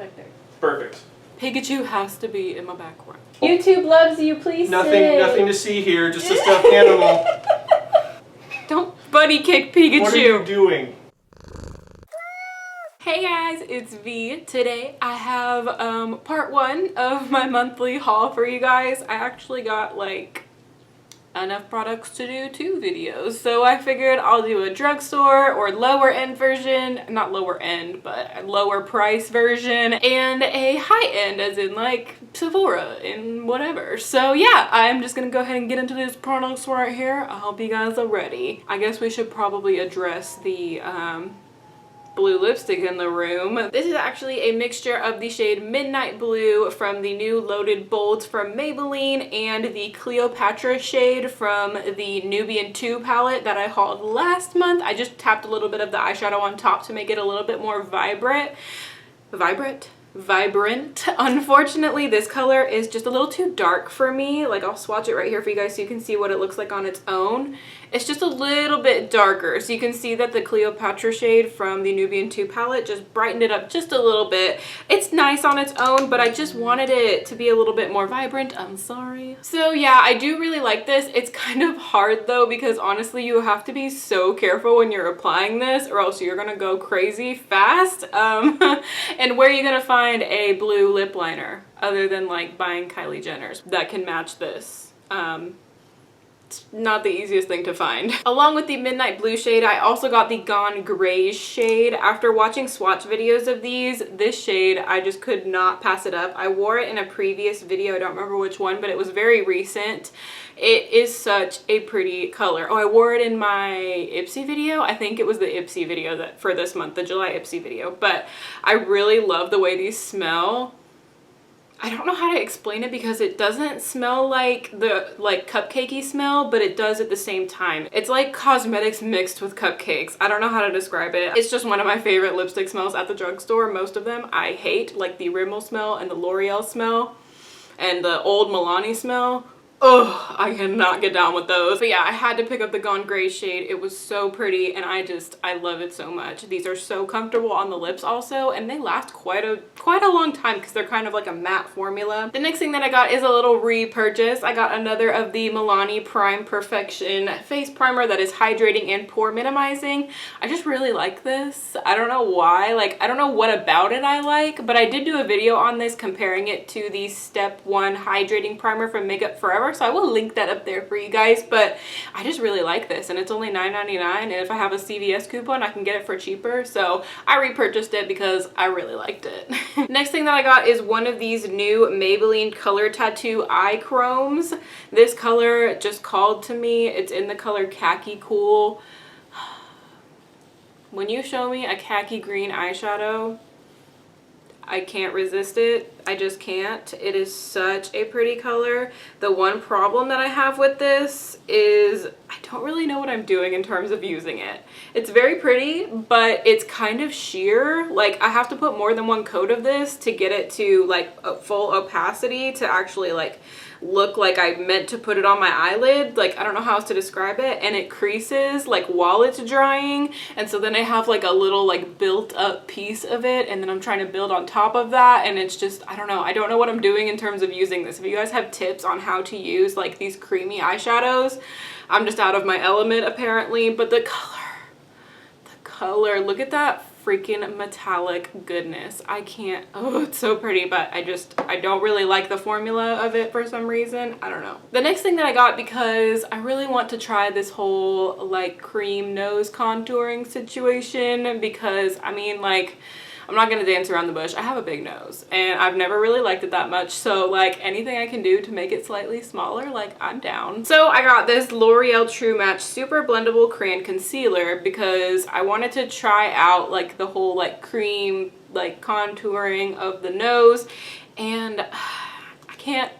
back there. Perfect. Pikachu has to be in my background. YouTube loves you, please sit. Nothing to see here, just a stuffed animal. Don't buddy kick Pikachu. What are you doing? Hey guys, it's V. Today I have part 1 of my monthly haul for you guys. I actually got like enough products to do 2 videos, so I figured I'll do a drugstore or lower end version, not lower end but a lower price version, and a high end as in like Sephora and whatever. So yeah, I'm just gonna go ahead and get into these products right here. I hope you guys are ready. I guess we should probably address the blue lipstick in the room. This is actually a mixture of the shade Midnight Blue from the new Loaded Bolds from Maybelline and the Cleopatra shade from the Nubian 2 palette that I hauled last month. I just tapped a little bit of the eyeshadow on top to make it a little bit more vibrant. Unfortunately, this color is just a little too dark for me. Like, I'll swatch it right here for you guys so you can see what it looks like on its own. It's just a little bit darker, so you can see that the Cleopatra shade from the Nubian 2 palette just brightened it up just a little bit. It's nice on its own, but I just wanted it to be a little bit more vibrant. I'm sorry. So yeah, I do really like this. It's kind of hard though, because honestly you have to be so careful when you're applying this or else you're gonna go crazy fast. And where are you gonna find a blue lip liner other than like buying Kylie Jenner's that can match this? It's not the easiest thing to find. Along with the Midnight Blue shade, I also got the Gone Grays shade. After watching swatch videos of these, this shade, I just could not pass it up. I wore it in a previous video, I don't remember which one, but it was very recent. It is such a pretty color. Oh, I wore it in my Ipsy video. I think it was the Ipsy video that for this month, the July Ipsy video, but I really love the way these smell. I don't know how to explain it because it doesn't smell like the cupcakey smell, but it does at the same time. It's like cosmetics mixed with cupcakes. I don't know how to describe it. It's just one of my favorite lipstick smells at the drugstore. Most of them I hate, like the Rimmel smell and the L'Oreal smell and the old Milani smell. Oh, I cannot get down with those. But yeah, I had to pick up the Gone Gray shade. It was so pretty and I love it so much. These are so comfortable on the lips also, and they last quite a long time because they're kind of like a matte formula. The next thing that I got is a little repurchase. I got another of the Milani Prime Perfection face primer that is hydrating and pore minimizing. I just really like this. I don't know why. Like, I don't know what about it I like, but I did do a video on this comparing it to the Step 1 hydrating primer from Makeup Forever. So I will link that up there for you guys, but I just really like this and it's only $9.99, and if I have a CVS coupon I can get it for cheaper, so I repurchased it because I really liked it. Next thing that I got is one of these new Maybelline Color Tattoo Eye Chromes. This color just called to me. It's in the color Khaki Cool. When you show me a khaki green eyeshadow, I can't resist it. I just can't. It is such a pretty color. The one problem that I have with this is I don't really know what I'm doing in terms of using it. It's very pretty, but it's kind of sheer. Like, I have to put more than one coat of this to get it to like a full opacity to actually like look like I meant to put it on my eyelid. Like, I don't know how else to describe it, and it creases like while it's drying, and so then I have like a little like built up piece of it, and then I'm trying to build on top of that, and it's just, I don't know what I'm doing in terms of using this. If you guys have tips on how to use like these creamy eyeshadows, I'm just out of my element apparently. But the color, look at that freaking metallic goodness. I can't, oh, it's so pretty, but I don't really like the formula of it for some reason. I don't know. The next thing that I got, because I really want to try this whole like cream nose contouring situation, because I mean, like, I'm not gonna dance around the bush. I have a big nose and I've never really liked it that much, so like anything I can do to make it slightly smaller, like, I'm down. So I got this L'Oreal True Match Super Blendable Crayon Concealer because I wanted to try out like the whole like cream like contouring of the nose, and I can't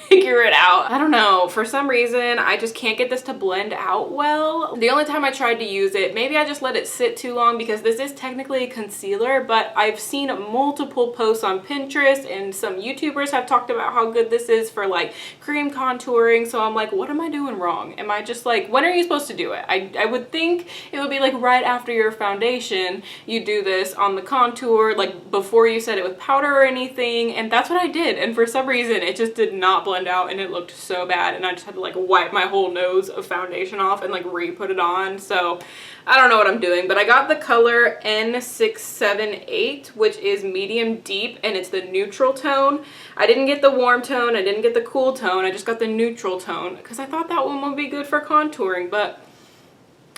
figure it out. I don't know. For some reason, I just can't get this to blend out well. The only time I tried to use it, maybe I just let it sit too long because this is technically a concealer, but I've seen multiple posts on Pinterest and some YouTubers have talked about how good this is for like cream contouring. So I'm like, what am I doing wrong? Am I just like, when are you supposed to do it? I would think it would be like right after your foundation, you do this on the contour, like before you set it with powder or anything. And that's what I did. And for some reason, it just did not blend out and it looked so bad. And I just had to like wipe my whole nose of foundation off and like re-put it on. So I don't know what I'm doing, but I got the color N678, which is medium deep, and it's the neutral tone. I didn't get the warm tone, I didn't get the cool tone, I just got the neutral tone because I thought that one would be good for contouring, but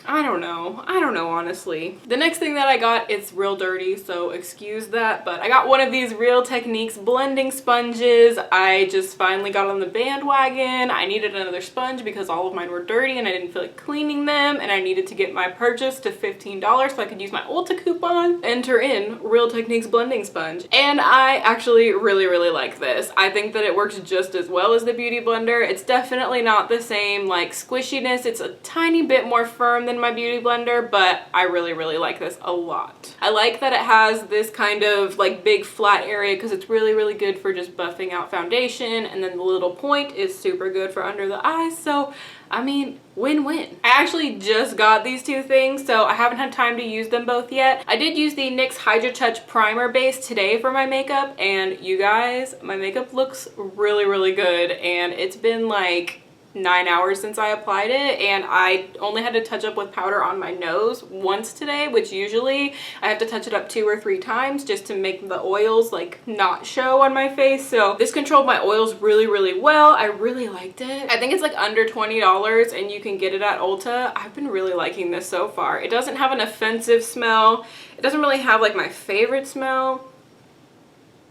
I don't know. I don't know, honestly. The next thing that I got, it's real dirty, so excuse that, but I got one of these Real Techniques blending sponges. I just finally got on the bandwagon. I needed another sponge because all of mine were dirty and I didn't feel like cleaning them, and I needed to get my purchase to $15 so I could use my Ulta coupon. Enter in Real Techniques blending sponge. And I actually really like this. I think that it works just as well as the Beauty Blender. It's definitely not the same like squishiness. It's a tiny bit more firm than my Beauty Blender, but I really like this a lot. I like that it has this kind of like big flat area because it's really good for just buffing out foundation, and then the little point is super good for under the eyes. So I mean, win-win. I actually just got these two things, so I haven't had time to use them both yet. I did use the NYX Hydra Touch primer base today for my makeup, and you guys, my makeup looks really good, and it's been like 9 hours since I applied it, and I only had to touch up with powder on my nose once today, which usually I have to touch it up 2 or 3 times just to make the oils like not show on my face. So this controlled my oils really well. I really liked it. I think it's like under $20 and you can get it at Ulta. I've been really liking this so far. It doesn't have an offensive smell. It doesn't really have like my favorite smell.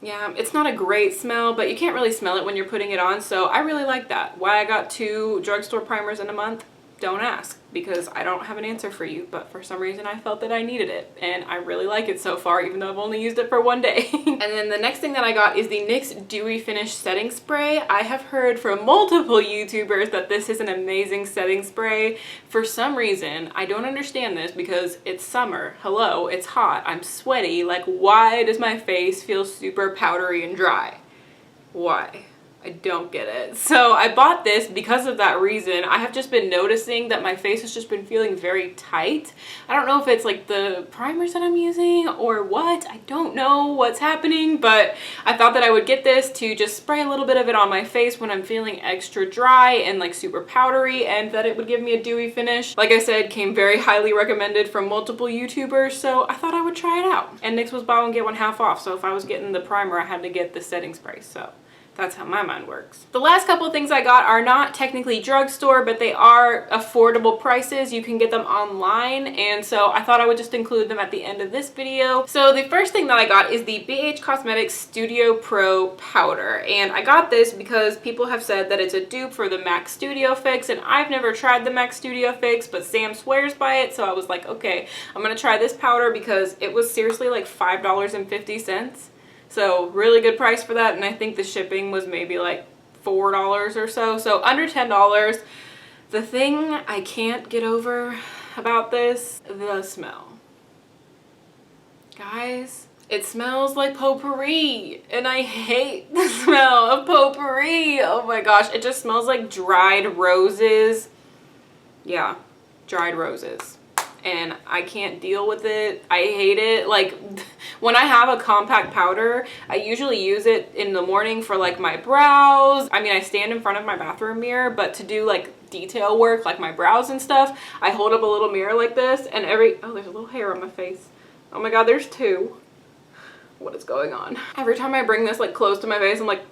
Yeah, it's not a great smell, but you can't really smell it when you're putting it on, so I really like that. Why I got 2 drugstore primers in a month? Don't ask, because I don't have an answer for you, but for some reason I felt that I needed it, and I really like it so far, even though I've only used it for 1 day. And then the next thing that I got is the NYX Dewy Finish Setting Spray. I have heard from multiple YouTubers that this is an amazing setting spray. For some reason, I don't understand this because it's summer. Hello, it's hot, I'm sweaty. Like, why does my face feel super powdery and dry? Why? I don't get it. So I bought this because of that reason. I have just been noticing that my face has just been feeling very tight. I don't know if it's like the primers that I'm using or what. I don't know what's happening, but I thought that I would get this to just spray a little bit of it on my face when I'm feeling extra dry and like super powdery, and that it would give me a dewy finish. Like I said, came very highly recommended from multiple YouTubers, so I thought I would try it out. And NYX was buy one get one half off, so if I was getting the primer, I had to get the setting spray. So that's how my mind works. The last couple of things I got are not technically drugstore, but they are affordable prices. You can get them online, and so I thought I would just include them at the end of this video. So the first thing that I got is the BH Cosmetics Studio Pro Powder, and I got this because people have said that it's a dupe for the MAC Studio Fix, and I've never tried the MAC Studio Fix, but Sam swears by it, so I was like, okay, I'm gonna try this powder because it was seriously like $5.50. So really good price for that, and I think the shipping was maybe like $4 or so, so under $10. The thing I can't get over about this, the smell. Guys, it smells like potpourri, and I hate the smell of potpourri. Oh my gosh, it just smells like dried roses. Yeah, dried roses. And I can't deal with it. I hate it. Like, when I have a compact powder, I usually use it in the morning for like my brows. I mean, I stand in front of my bathroom mirror, but to do like detail work, like my brows and stuff, I hold up a little mirror like this, and oh, there's a little hair on my face. Oh my god, there's 2. What is going on? Every time I bring this like close to my face, I'm like,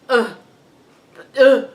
ugh, ugh.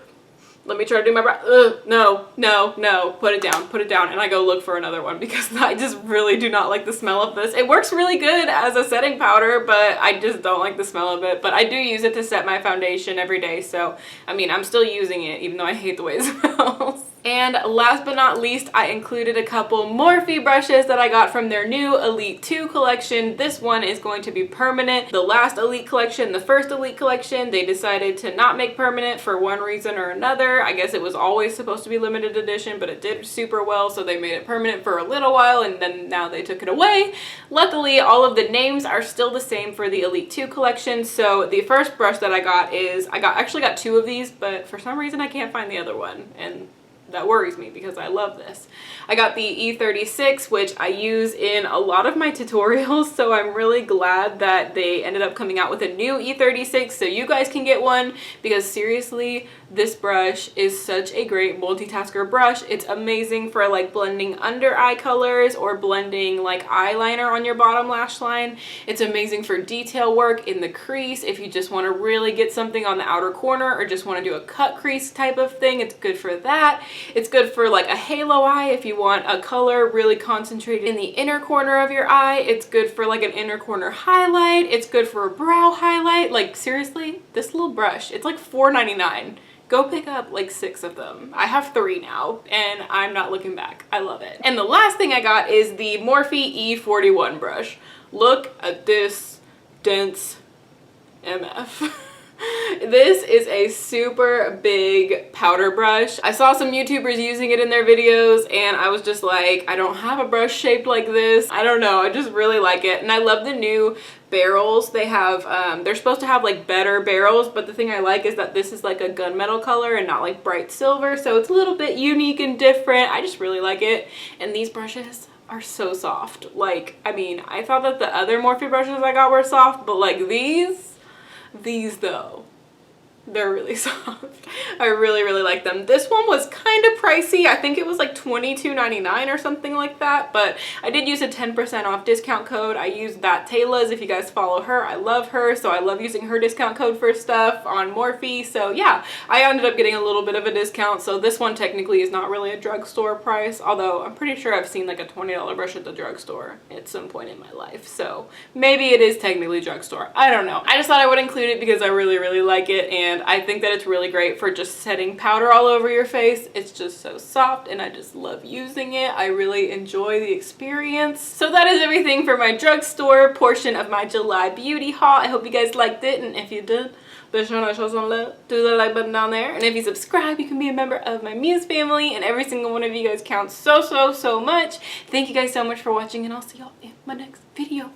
Let me try to do my brow. No, no, no. Put it down, put it down. And I go look for another one because I just really do not like the smell of this. It works really good as a setting powder, but I just don't like the smell of it. But I do use it to set my foundation every day. So, I mean, I'm still using it even though I hate the way it smells. And last but not least, I included a couple Morphe brushes that I got from their new Elite 2 collection. This one is going to be permanent. The last Elite collection, the first Elite collection, they decided to not make permanent for one reason or another. I guess it was always supposed to be limited edition, but it did super well, so they made it permanent for a little while, and then now they took it away. Luckily, all of the names are still the same for the Elite 2 collection. So the first brush that I got is, actually got two of these, but for some reason I can't find the other one, and that worries me because I love this. I got the E36, which I use in a lot of my tutorials, so I'm really glad that they ended up coming out with a new E36 so you guys can get one, because seriously, this brush is such a great multitasker brush. It's amazing for like blending under eye colors or blending like eyeliner on your bottom lash line. It's amazing for detail work in the crease if you just want to really get something on the outer corner or just want to do a cut crease type of thing. It's good for that. It's good for like a halo eye if you want a color really concentrated in the inner corner of your eye. It's good for like an inner corner highlight. It's good for a brow highlight. Like seriously, this little brush, it's like $4.99. Go pick up like 6 of them. I have 3 now and I'm not looking back. I love it. And the last thing I got is the Morphe E41 brush. Look at this dense MF. This is a super big powder brush. I saw some YouTubers using it in their videos and I was just like, I don't have a brush shaped like this. I don't know, I just really like it. And I love the new barrels they have. They're supposed to have like better barrels, but the thing I like is that this is like a gunmetal color and not like bright silver, so it's a little bit unique and different. I just really like it. And these brushes are so soft. Like, I mean, I thought that the other Morphe brushes I got were soft, but like these though, they're really soft. I really like them. This one was kind of pricey. I think it was like $22.99 or something like that, but I did use a 10% off discount code. I used that Taylor's. If you guys follow her, I love her, so I love using her discount code for stuff on Morphe. So yeah, I ended up getting a little bit of a discount, so this one technically is not really a drugstore price, although I'm pretty sure I've seen like a $20 brush at the drugstore at some point in my life, so maybe it is technically drugstore. I don't know. I just thought I would include it because I really like it, and I think that it's really great for just setting powder all over your face. It's just so soft and I just love using it. I really enjoy the experience. So that is everything for my drugstore portion of my July beauty haul. I hope you guys liked it, and if you did, be sure to show some love. Do the like button down there, and if you subscribe, you can be a member of my Muse family, and every single one of you guys counts so much. Thank you guys so much for watching, and I'll see y'all in my next video.